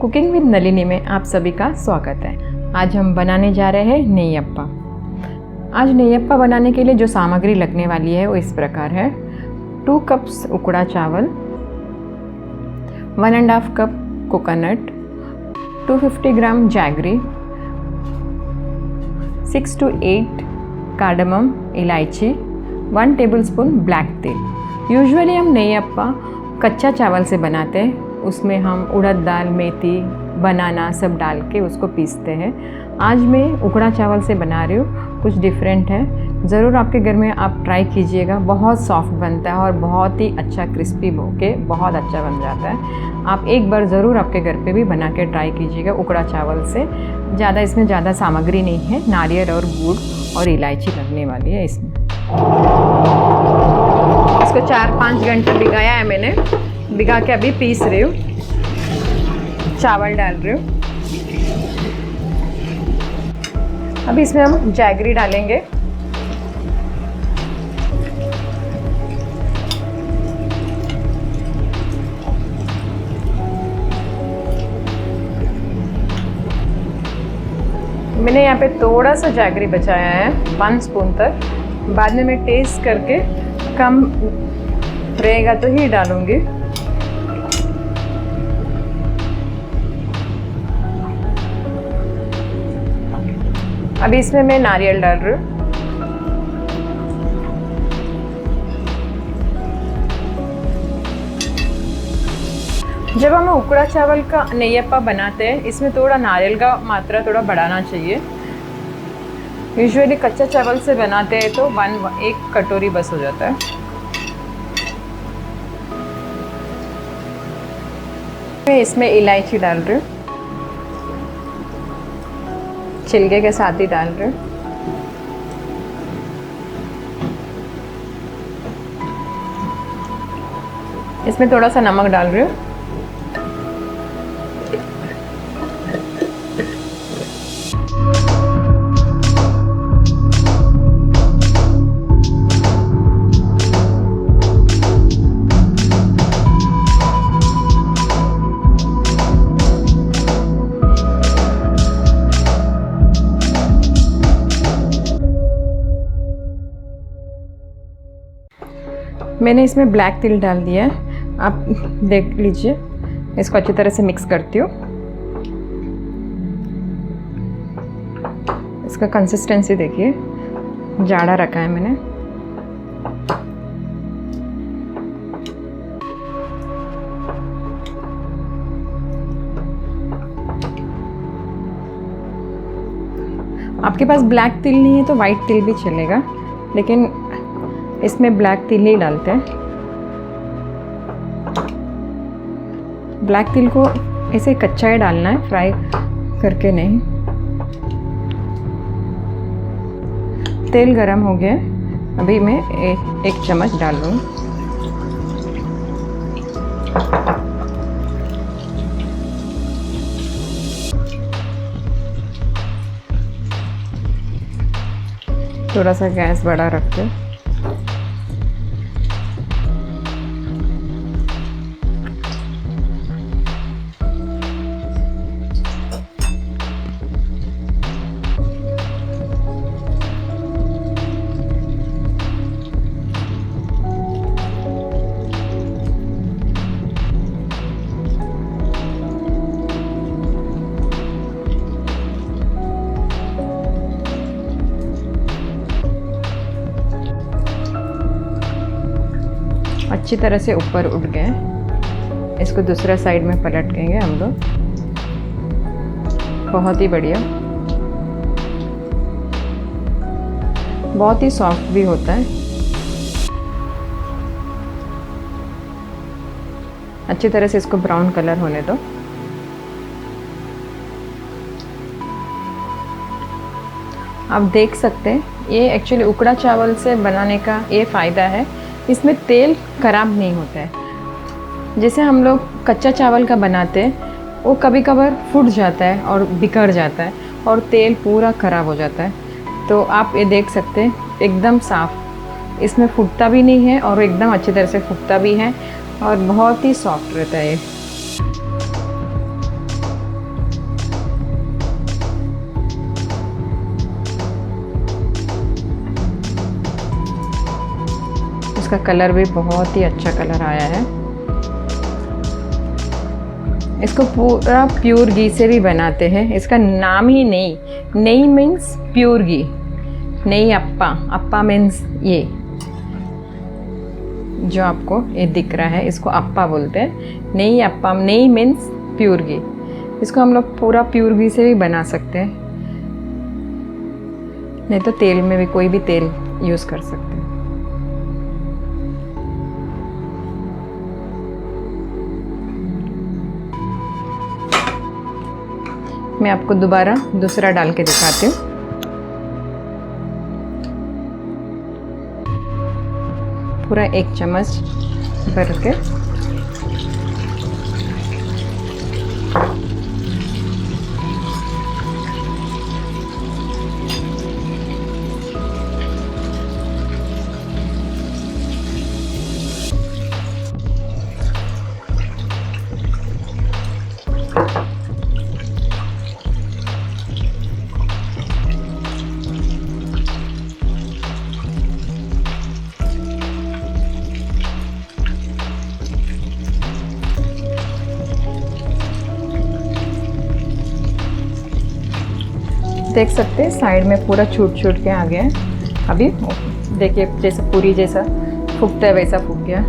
Cooking with Nalini में आप सभी का स्वागत है। आज हम बनाने जा रहे हैं नेयप्पा। आज नेयप्पा बनाने के लिए जो सामग्री लगने वाली है वो इस प्रकार है। 2 कप्स उकड़ा चावल, 1.5 cup coconut, 250 gram jaggery, 6 to 8 cardamom इलायची, 1 टेबलस्पून ब्लैक तेल। यूजुअली हम नेयप्पा कच्चा चावल से बनाते हैं, उसमें हम उड़द दाल, मेथी, बनाना सब डाल के उसको पीसते हैं। आज मैं उकड़ा चावल से बना रही हूँ, कुछ डिफरेंट है। ज़रूर आपके घर में आप ट्राई कीजिएगा, बहुत सॉफ्ट बनता है और बहुत ही अच्छा क्रिस्पी होके बहुत अच्छा बन जाता है। आप एक बार ज़रूर आपके घर पे भी बना के ट्राई कीजिएगा उकड़ा चावल से। इसमें ज़्यादा सामग्री नहीं है, नारियल और गुड़ और इलायची लगने वाली है इसमें। इसको 4-5 घंटे भिगाया है मैंने, भिगा के अभी पीस रही हूँ, चावल डाल रही हूँ। अभी इसमें हम जैगरी डालेंगे। मैंने यहाँ पे थोड़ा सा जैगरी बचाया है, 1 स्पून तक। बाद में मैं टेस्ट करके कम रहेगा तो ही डालूंगी। अभी इसमें मैं नारियल डाल रही हूँ। जब हम उकड़ा चावल का नेयप्पा बनाते हैं, इसमें थोड़ा नारियल का मात्रा थोड़ा बढ़ाना चाहिए। यूजुअली कच्चा चावल से बनाते हैं तो 1 कटोरी बस हो जाता है। मैं इसमें इलायची डाल रही हूँ, छिलके के साथ ही डाल रही हूँ। इसमें थोड़ा सा नमक डाल रही हूँ। मैंने इसमें ब्लैक तिल डाल दिया है, आप देख लीजिए। इसको अच्छी तरह से मिक्स करती हूँ। इसका कंसिस्टेंसी देखिए, जाड़ा रखा है मैंने। आपके पास ब्लैक तिल नहीं है तो वाइट तिल भी चलेगा, लेकिन इसमें ब्लैक तिल ही डालते हैं। ब्लैक तिल को ऐसे कच्चा ही डालना है, फ्राई करके नहीं। तेल गरम हो गया, अभी मैं एक चम्मच डाल लूँ। थोड़ा सा गैस बड़ा रखते हैं। अच्छी तरह से ऊपर उठ गए। इसको दूसरा साइड में पलटेंगे हम लोग। बहुत ही बढ़िया, बहुत ही सॉफ्ट भी होता है। अच्छी तरह से इसको ब्राउन कलर होने दो। आप देख सकते हैं, ये एक्चुअली उकड़ा चावल से बनाने का ये फ़ायदा है, इसमें तेल खराब नहीं होता है। जैसे हम लोग कच्चा चावल का बनाते हैं, वो कभी कभार फूट जाता है और बिखर जाता है और तेल पूरा खराब हो जाता है। तो आप ये देख सकते हैं, एकदम साफ, इसमें फूटता भी नहीं है और एकदम अच्छी तरह से फूटता भी है और बहुत ही सॉफ्ट रहता है ये। इसका कलर भी बहुत ही अच्छा कलर आया है। इसको पूरा प्योर घी से भी बनाते हैं। इसका नाम ही नेई, नेई मीन्स प्योर घी। नेई अप्पा, अप्पा मीन्स ये जो आपको ये दिख रहा है, इसको अप्पा बोलते हैं। नेई अप्पा, नेई मीन्स प्योर घी। इसको हम लोग पूरा प्योर घी से भी बना सकते हैं, नहीं तो तेल में भी कोई भी तेल यूज़ कर सकते हैं। मैं आपको दोबारा दूसरा डाल के दिखाती हूँ। पूरा 1 चम्मच भर के देख सकते हैं साइड में पूरा छूट के आ गया है। अभी देखिए जैसे पूरी जैसा फूकता है वैसा फूक गया।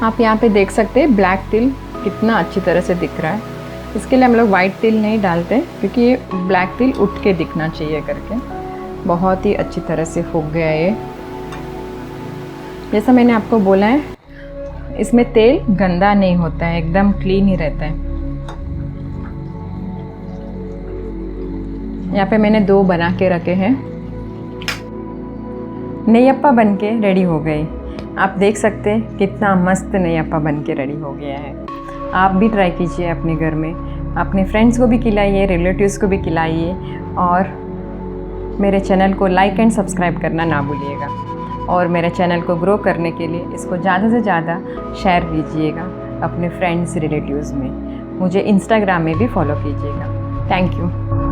आप यहाँ पे देख सकते हैं ब्लैक तिल कितना अच्छी तरह से दिख रहा है। इसके लिए हम लोग वाइट तिल नहीं डालते क्योंकि ये ब्लैक तिल उठ के दिखना चाहिए करके। बहुत ही अच्छी तरह से फूक गया ये। जैसा मैंने आपको बोला है, इसमें तेल गंदा नहीं होता है, एकदम क्लीन ही रहता है। यहाँ पे मैंने 2 बना के रखे हैं। नेयप्पा बन के रेडी हो गए। आप देख सकते हैं कितना मस्त नेयप्पा बन के रेडी हो गया है। आप भी ट्राई कीजिए अपने घर में, अपने फ्रेंड्स को भी खिलाइए, रिलेटिव्स को भी खिलाइए, और मेरे चैनल को लाइक एंड सब्सक्राइब करना ना भूलिएगा। और मेरे चैनल को ग्रो करने के लिए इसको ज़्यादा से ज़्यादा शेयर कीजिएगा अपने फ्रेंड्स रिलेटिव्स में। मुझे इंस्टाग्राम में भी फॉलो कीजिएगा। Thank you.